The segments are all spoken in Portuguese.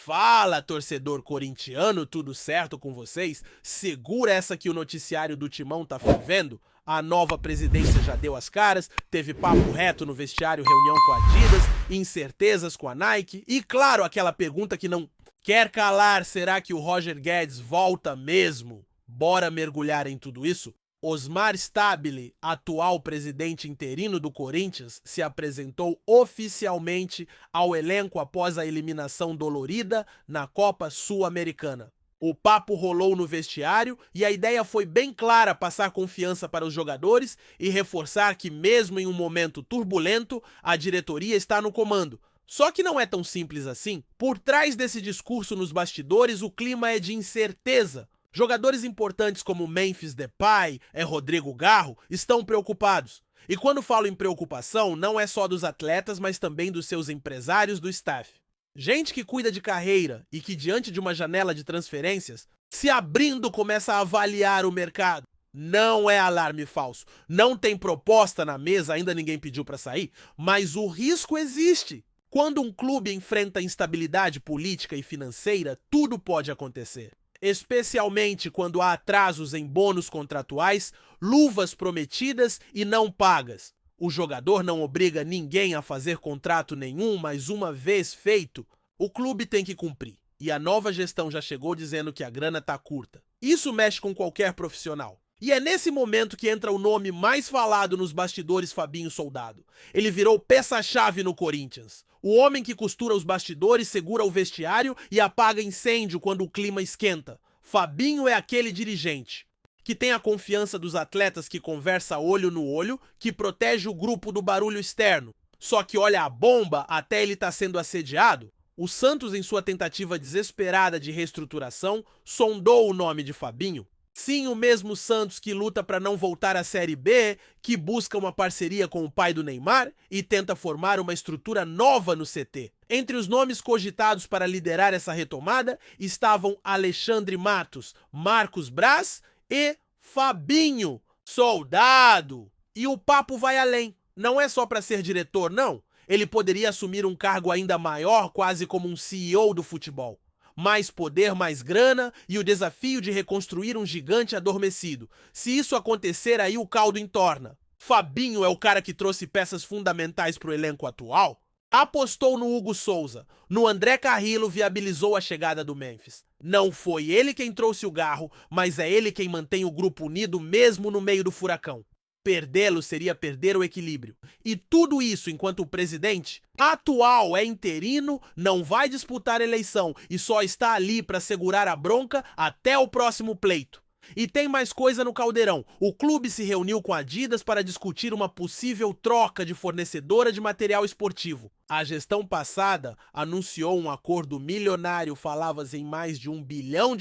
Fala, torcedor corintiano, tudo certo com vocês? Segura essa que o noticiário do Timão tá fervendo. A nova presidência já deu as caras, teve papo reto no vestiário, reunião com a Adidas, incertezas com a Nike e, claro, aquela pergunta que não quer calar, será que o Roger Guedes volta mesmo? Bora mergulhar em tudo isso? Osmar Stabile, atual presidente interino do Corinthians, se apresentou oficialmente ao elenco após a eliminação dolorida na Copa Sul-Americana. O papo rolou no vestiário e a ideia foi bem clara: passar confiança para os jogadores e reforçar que, mesmo em um momento turbulento, a diretoria está no comando. Só que não é tão simples assim. Por trás desse discurso nos bastidores, o clima é de incerteza. Jogadores importantes como Memphis Depay e Rodrigo Garro estão preocupados. E quando falo em preocupação, não é só dos atletas, mas também dos seus empresários do staff. Gente que cuida de carreira e que, diante de uma janela de transferências, se abrindo, começa a avaliar o mercado. Não é alarme falso. Não tem proposta na mesa, ainda ninguém pediu para sair, mas o risco existe. Quando um clube enfrenta instabilidade política e financeira, tudo pode acontecer. Especialmente quando há atrasos em bônus contratuais, luvas prometidas e não pagas. O jogador não obriga ninguém a fazer contrato nenhum, mas uma vez feito, o clube tem que cumprir. E a nova gestão já chegou dizendo que a grana tá curta. Isso mexe com qualquer profissional. E é nesse momento que entra o nome mais falado nos bastidores, Fabinho Soldado. Ele virou peça-chave no Corinthians. O homem que costura os bastidores, segura o vestiário e apaga incêndio quando o clima esquenta. Fabinho é aquele dirigente que tem a confiança dos atletas, que conversa olho no olho, que protege o grupo do barulho externo. Só que olha a bomba, até ele tá sendo assediado. O Santos, em sua tentativa desesperada de reestruturação, sondou o nome de Fabinho. Sim, o mesmo Santos que luta para não voltar à Série B, que busca uma parceria com o pai do Neymar e tenta formar uma estrutura nova no CT. Entre os nomes cogitados para liderar essa retomada estavam Alexandre Matos, Marcos Braz e Fabinho Soldado. E o papo vai além. Não é só para ser diretor, não. Ele poderia assumir um cargo ainda maior, quase como um CEO do futebol. Mais poder, mais grana e o desafio de reconstruir um gigante adormecido. Se isso acontecer, aí o caldo entorna. Fabinho é o cara que trouxe peças fundamentais para o elenco atual? Apostou no Hugo Souza, no André Carrillo, viabilizou a chegada do Memphis. Não foi ele quem trouxe o Garro, mas é ele quem mantém o grupo unido mesmo no meio do furacão. Perdê-lo seria perder o equilíbrio. E tudo isso enquanto o presidente atual é interino, não vai disputar eleição e só está ali para segurar a bronca até o próximo pleito. E tem mais coisa no caldeirão. O clube se reuniu com a Adidas para discutir uma possível troca de fornecedora de material esportivo. A gestão passada anunciou um acordo milionário, falava-se em mais de R$1 bilhão.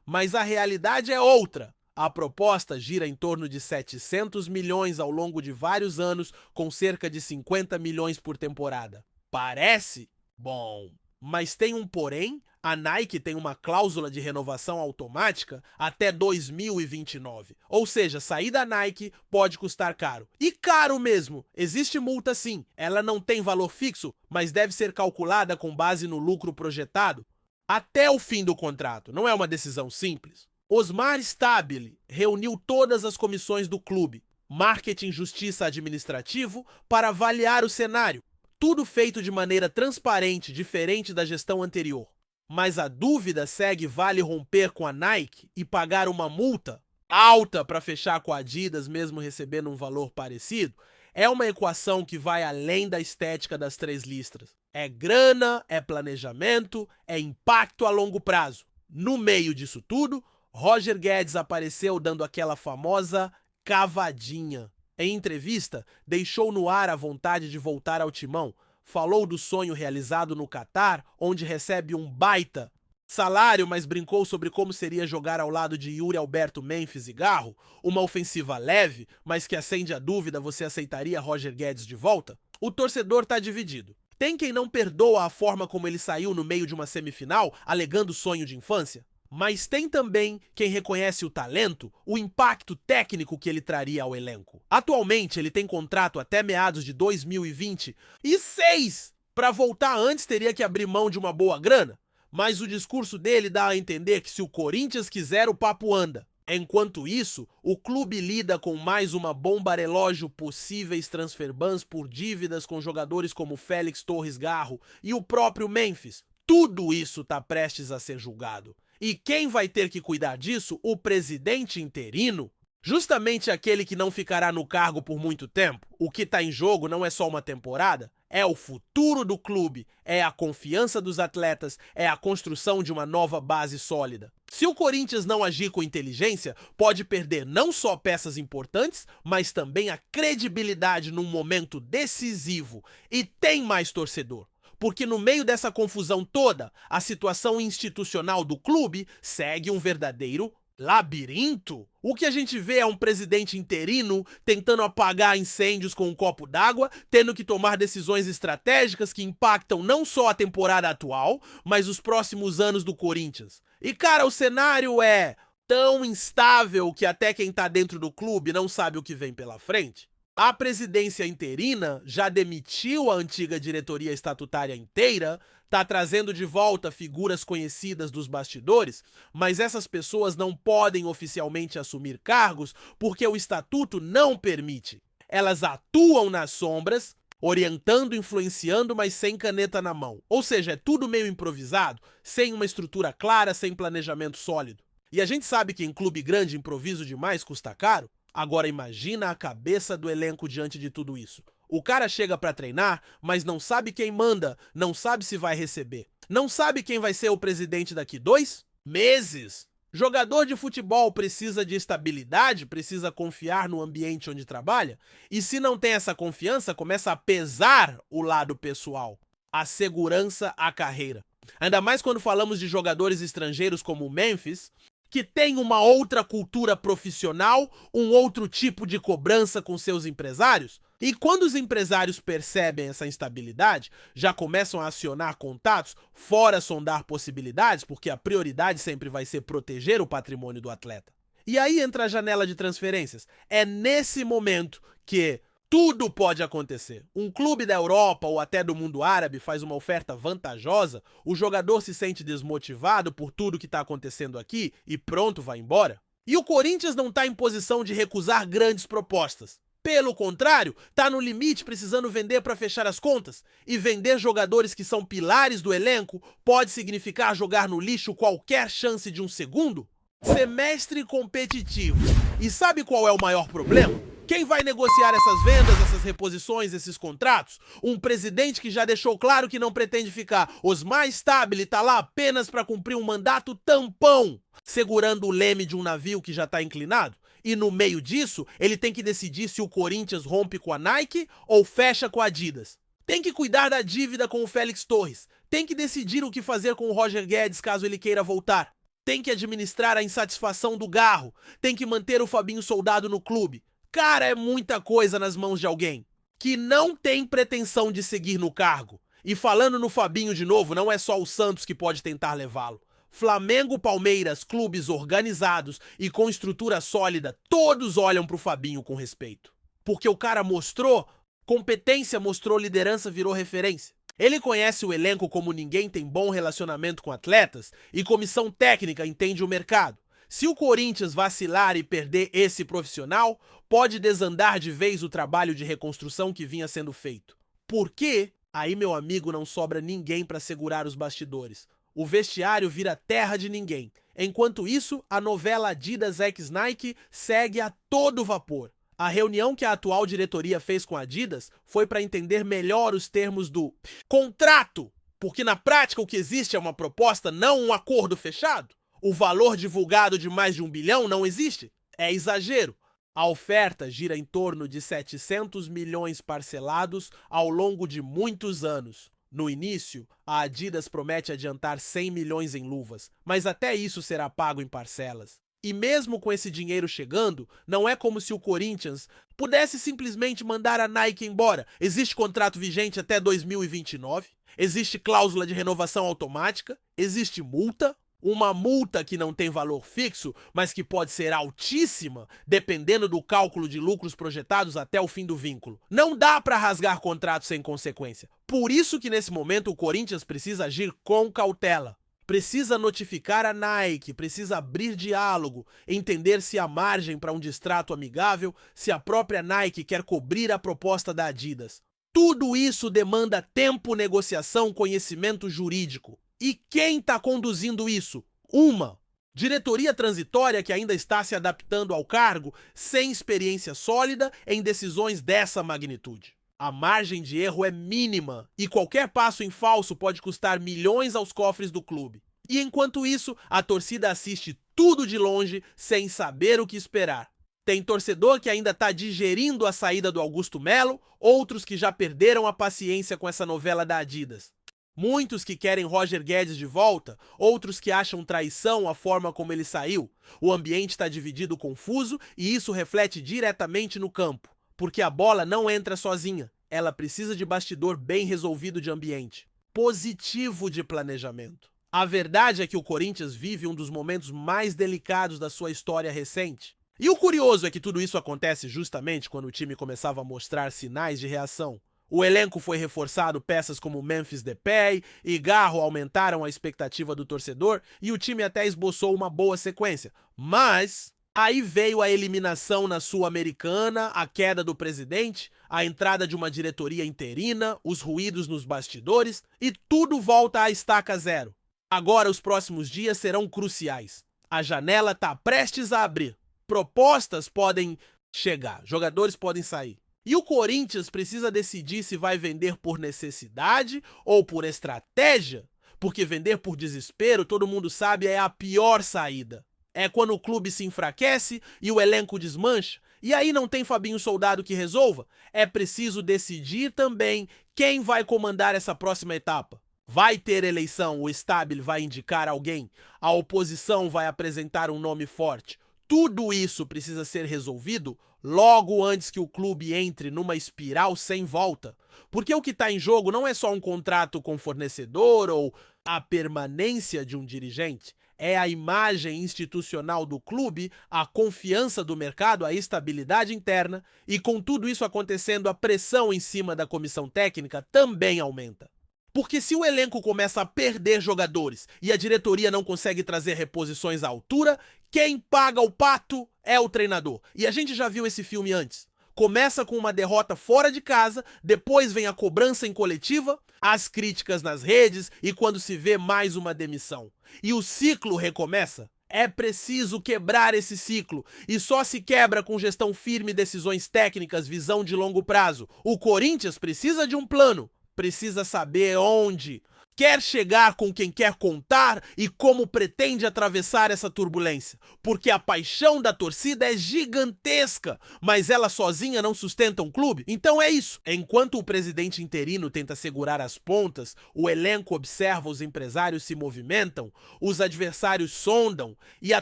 Mas a realidade é outra. A proposta gira em torno de 700 milhões ao longo de vários anos, com cerca de 50 milhões por temporada. Parece? Bom, mas tem um porém. A Nike tem uma cláusula de renovação automática até 2029. Ou seja, sair da Nike pode custar caro. E caro mesmo. Existe multa sim. Ela não tem valor fixo, mas deve ser calculada com base no lucro projetado até o fim do contrato. Não é uma decisão simples. Osmar Stabile reuniu todas as comissões do clube, marketing, justiça, administrativo, para avaliar o cenário. Tudo feito de maneira transparente, diferente da gestão anterior. Mas a dúvida segue: vale romper com a Nike e pagar uma multa alta para fechar com a Adidas, mesmo recebendo um valor parecido? É uma equação que vai além da estética das três listras. É grana, é planejamento, é impacto a longo prazo. No meio disso tudo, Roger Guedes apareceu dando aquela famosa cavadinha. Em entrevista, deixou no ar a vontade de voltar ao timão. Falou do sonho realizado no Catar, onde recebe um baita salário, mas brincou sobre como seria jogar ao lado de Yuri Alberto, Memphis e Garro. Uma ofensiva leve, mas que acende a dúvida: você aceitaria Roger Guedes de volta? O torcedor tá dividido. Tem quem não perdoa a forma como ele saiu no meio de uma semifinal, alegando sonho de infância. Mas tem também quem reconhece o talento, o impacto técnico que ele traria ao elenco. Atualmente, ele tem contrato até meados de 2026. Para voltar antes, teria que abrir mão de uma boa grana. Mas o discurso dele dá a entender que se o Corinthians quiser, o papo anda. Enquanto isso, o clube lida com mais uma bomba relógio, possíveis transfer bans por dívidas com jogadores como Félix Torres Garro e o próprio Memphis. Tudo isso está prestes a ser julgado. E quem vai ter que cuidar disso? O presidente interino? Justamente aquele que não ficará no cargo por muito tempo. O que está em jogo não é só uma temporada, é o futuro do clube, é a confiança dos atletas, é a construção de uma nova base sólida. Se o Corinthians não agir com inteligência, pode perder não só peças importantes, mas também a credibilidade num momento decisivo. E tem mais torcedor. Porque no meio dessa confusão toda, a situação institucional do clube segue um verdadeiro labirinto. O que a gente vê é um presidente interino tentando apagar incêndios com um copo d'água, tendo que tomar decisões estratégicas que impactam não só a temporada atual, mas os próximos anos do Corinthians. E cara, o cenário é tão instável que até quem tá dentro do clube não sabe o que vem pela frente. A presidência interina já demitiu a antiga diretoria estatutária inteira, tá trazendo de volta figuras conhecidas dos bastidores, mas essas pessoas não podem oficialmente assumir cargos porque o estatuto não permite. Elas atuam nas sombras, orientando, influenciando, mas sem caneta na mão. Ou seja, é tudo meio improvisado, sem uma estrutura clara, sem planejamento sólido. E a gente sabe que em clube grande improviso demais custa caro. Agora imagina a cabeça do elenco diante de tudo isso. O cara chega pra treinar, mas não sabe quem manda, não sabe se vai receber. Não sabe quem vai ser o presidente daqui 2 meses. Jogador de futebol precisa de estabilidade, precisa confiar no ambiente onde trabalha. E se não tem essa confiança, começa a pesar o lado pessoal. A segurança, a carreira. Ainda mais quando falamos de jogadores estrangeiros como o Memphis, que tem uma outra cultura profissional, um outro tipo de cobrança com seus empresários. E quando os empresários percebem essa instabilidade, já começam a acionar contatos, fora sondar possibilidades, porque a prioridade sempre vai ser proteger o patrimônio do atleta. E aí entra a janela de transferências. É nesse momento que tudo pode acontecer. Um clube da Europa ou até do mundo árabe faz uma oferta vantajosa, o jogador se sente desmotivado por tudo que está acontecendo aqui e pronto, vai embora. E o Corinthians não está em posição de recusar grandes propostas. Pelo contrário, está no limite precisando vender para fechar as contas. E vender jogadores que são pilares do elenco pode significar jogar no lixo qualquer chance de um segundo? Semestre competitivo. E sabe qual é o maior problema? Quem vai negociar essas vendas, essas reposições, esses contratos? Um presidente que já deixou claro que não pretende ficar. Osmar Stabile tá lá apenas para cumprir um mandato tampão, segurando o leme de um navio que já tá inclinado. E no meio disso, ele tem que decidir se o Corinthians rompe com a Nike ou fecha com a Adidas. Tem que cuidar da dívida com o Félix Torres. Tem que decidir o que fazer com o Roger Guedes caso ele queira voltar. Tem que administrar a insatisfação do Garro. Tem que manter o Fabinho Soldado no clube. Cara, é muita coisa nas mãos de alguém que não tem pretensão de seguir no cargo. E falando no Fabinho de novo, não é só o Santos que pode tentar levá-lo. Flamengo, Palmeiras, clubes organizados e com estrutura sólida, todos olham pro Fabinho com respeito. Porque o cara mostrou competência, mostrou liderança, virou referência. Ele conhece o elenco como ninguém, tem bom relacionamento com atletas e comissão técnica entende o mercado. Se o Corinthians vacilar e perder esse profissional, pode desandar de vez o trabalho de reconstrução que vinha sendo feito. Por quê? Aí, meu amigo, não sobra ninguém para segurar os bastidores. O vestiário vira terra de ninguém. Enquanto isso, a novela Adidas x Nike segue a todo vapor. A reunião que a atual diretoria fez com a Adidas foi para entender melhor os termos do contrato, porque na prática o que existe é uma proposta, não um acordo fechado. O valor divulgado de mais de 1 bilhão não existe? É exagero. A oferta gira em torno de 700 milhões parcelados ao longo de muitos anos. No início, a Adidas promete adiantar 100 milhões em luvas, mas até isso será pago em parcelas. E mesmo com esse dinheiro chegando, não é como se o Corinthians pudesse simplesmente mandar a Nike embora. Existe contrato vigente até 2029, existe cláusula de renovação automática, existe multa. Uma multa que não tem valor fixo, mas que pode ser altíssima, dependendo do cálculo de lucros projetados até o fim do vínculo. Não dá para rasgar contrato sem consequência. Por isso que nesse momento o Corinthians precisa agir com cautela. Precisa notificar a Nike, precisa abrir diálogo, entender se há margem para um distrato amigável, se a própria Nike quer cobrir a proposta da Adidas. Tudo isso demanda tempo, negociação, conhecimento jurídico. E quem está conduzindo isso? Uma diretoria transitória que ainda está se adaptando ao cargo, sem experiência sólida em decisões dessa magnitude. A margem de erro é mínima e qualquer passo em falso pode custar milhões aos cofres do clube. E enquanto isso, a torcida assiste tudo de longe sem saber o que esperar. Tem torcedor que ainda está digerindo a saída do Augusto Melo, outros que já perderam a paciência com essa novela da Adidas. Muitos que querem Roger Guedes de volta, outros que acham traição a forma como ele saiu. O ambiente está dividido, confuso, e isso reflete diretamente no campo. Porque a bola não entra sozinha, ela precisa de bastidor bem resolvido de ambiente, positivo de planejamento. A verdade é que o Corinthians vive um dos momentos mais delicados da sua história recente. E o curioso é que tudo isso acontece justamente quando o time começava a mostrar sinais de reação. O elenco foi reforçado, peças como Memphis Depay e Garro aumentaram a expectativa do torcedor e o time até esboçou uma boa sequência. Mas aí veio a eliminação na Sul-Americana, a queda do presidente, a entrada de uma diretoria interina, os ruídos nos bastidores e tudo volta à estaca zero. Agora os próximos dias serão cruciais. A janela está prestes a abrir. Propostas podem chegar, jogadores podem sair. E o Corinthians precisa decidir se vai vender por necessidade ou por estratégia, porque vender por desespero, todo mundo sabe, é a pior saída. É quando o clube se enfraquece e o elenco desmancha, e aí não tem Fabinho Soldado que resolva. É preciso decidir também quem vai comandar essa próxima etapa. Vai ter eleição, o Stabile vai indicar alguém, a oposição vai apresentar um nome forte. Tudo isso precisa ser resolvido logo antes que o clube entre numa espiral sem volta. Porque o que está em jogo não é só um contrato com fornecedor ou a permanência de um dirigente. É a imagem institucional do clube, a confiança do mercado, a estabilidade interna. E com tudo isso acontecendo, a pressão em cima da comissão técnica também aumenta. Porque se o elenco começa a perder jogadores e a diretoria não consegue trazer reposições à altura, quem paga o pato é o treinador. E a gente já viu esse filme antes. Começa com uma derrota fora de casa, depois vem a cobrança em coletiva, as críticas nas redes e quando se vê mais uma demissão. E o ciclo recomeça. É preciso quebrar esse ciclo e só se quebra com gestão firme, decisões técnicas, visão de longo prazo. O Corinthians precisa de um plano. Precisa saber onde quer chegar, com quem quer contar e como pretende atravessar essa turbulência. Porque a paixão da torcida é gigantesca, mas ela sozinha não sustenta um clube. Então é isso. Enquanto o presidente interino tenta segurar as pontas, o elenco observa, os empresários se movimentam, os adversários sondam e a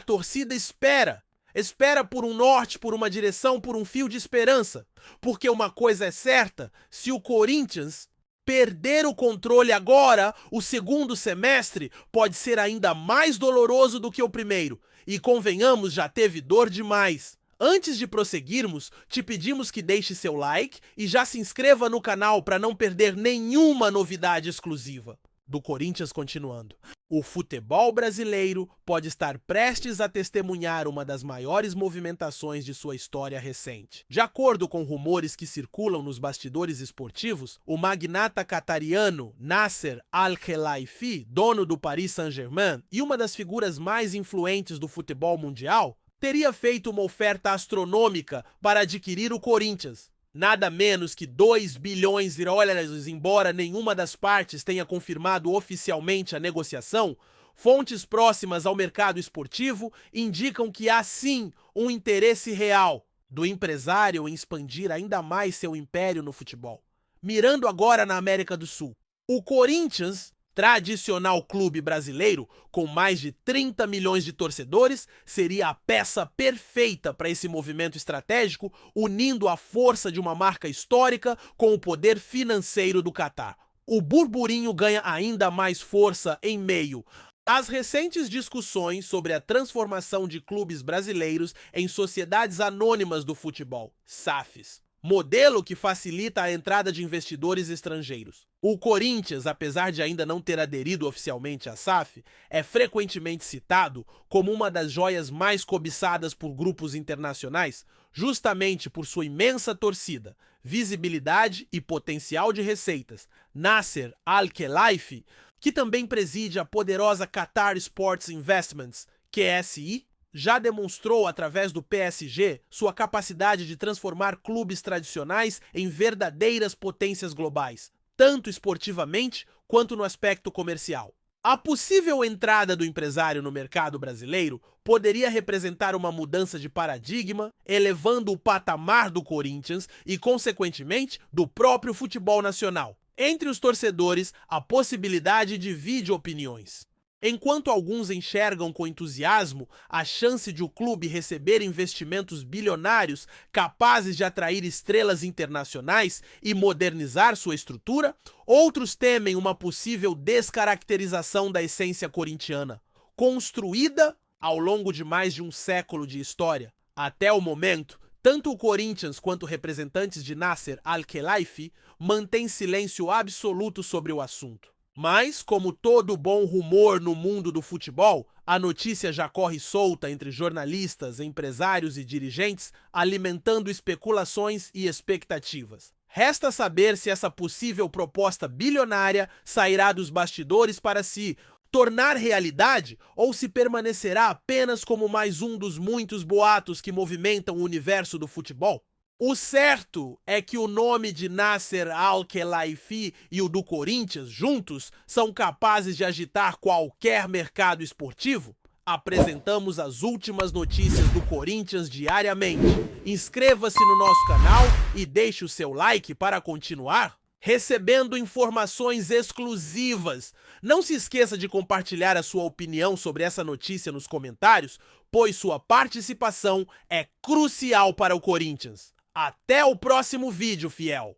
torcida espera. Espera por um norte, por uma direção, por um fio de esperança. Porque uma coisa é certa, se o Corinthians perder o controle agora, o segundo semestre pode ser ainda mais doloroso do que o primeiro. E convenhamos, já teve dor demais. Antes de prosseguirmos, te pedimos que deixe seu like e já se inscreva no canal para não perder nenhuma novidade exclusiva. Do Corinthians continuando. O futebol brasileiro pode estar prestes a testemunhar uma das maiores movimentações de sua história recente. De acordo com rumores que circulam nos bastidores esportivos, o magnata qatariano Nasser Al-Khelaifi, dono do Paris Saint-Germain e uma das figuras mais influentes do futebol mundial, teria feito uma oferta astronômica para adquirir o Corinthians. Nada menos que 2 bilhões de dólares, embora nenhuma das partes tenha confirmado oficialmente a negociação, fontes próximas ao mercado esportivo indicam que há sim um interesse real do empresário em expandir ainda mais seu império no futebol. Mirando agora na América do Sul, o Corinthians, tradicional clube brasileiro com mais de 30 milhões de torcedores, seria a peça perfeita para esse movimento estratégico, unindo a força de uma marca histórica com o poder financeiro do Catar. O burburinho ganha ainda mais força em meio às recentes discussões sobre a transformação de clubes brasileiros em sociedades anônimas do futebol, SAFs. modelo que facilita a entrada de investidores estrangeiros. O Corinthians, apesar de ainda não ter aderido oficialmente à SAF, é frequentemente citado como uma das joias mais cobiçadas por grupos internacionais, justamente por sua imensa torcida, visibilidade e potencial de receitas. Nasser Al-Khelaifi, que também preside a poderosa Qatar Sports Investments, QSI, já demonstrou através do PSG sua capacidade de transformar clubes tradicionais em verdadeiras potências globais, tanto esportivamente quanto no aspecto comercial. A possível entrada do empresário no mercado brasileiro poderia representar uma mudança de paradigma, elevando o patamar do Corinthians e, consequentemente, do próprio futebol nacional. Entre os torcedores, a possibilidade divide opiniões. Enquanto alguns enxergam com entusiasmo a chance de o clube receber investimentos bilionários capazes de atrair estrelas internacionais e modernizar sua estrutura, outros temem uma possível descaracterização da essência corintiana, construída ao longo de mais de um século de história. Até o momento, tanto o Corinthians quanto representantes de Nasser Al-Khelaifi mantêm silêncio absoluto sobre o assunto. Mas, como todo bom rumor no mundo do futebol, a notícia já corre solta entre jornalistas, empresários e dirigentes, alimentando especulações e expectativas. Resta saber se essa possível proposta bilionária sairá dos bastidores para se tornar realidade ou se permanecerá apenas como mais um dos muitos boatos que movimentam o universo do futebol. O certo é que o nome de Nasser Al-Khelaifi e o do Corinthians juntos são capazes de agitar qualquer mercado esportivo. Apresentamos as últimas notícias do Corinthians diariamente. Inscreva-se no nosso canal e deixe o seu like para continuar recebendo informações exclusivas. Não se esqueça de compartilhar a sua opinião sobre essa notícia nos comentários, pois sua participação é crucial para o Corinthians. Até o próximo vídeo, fiel!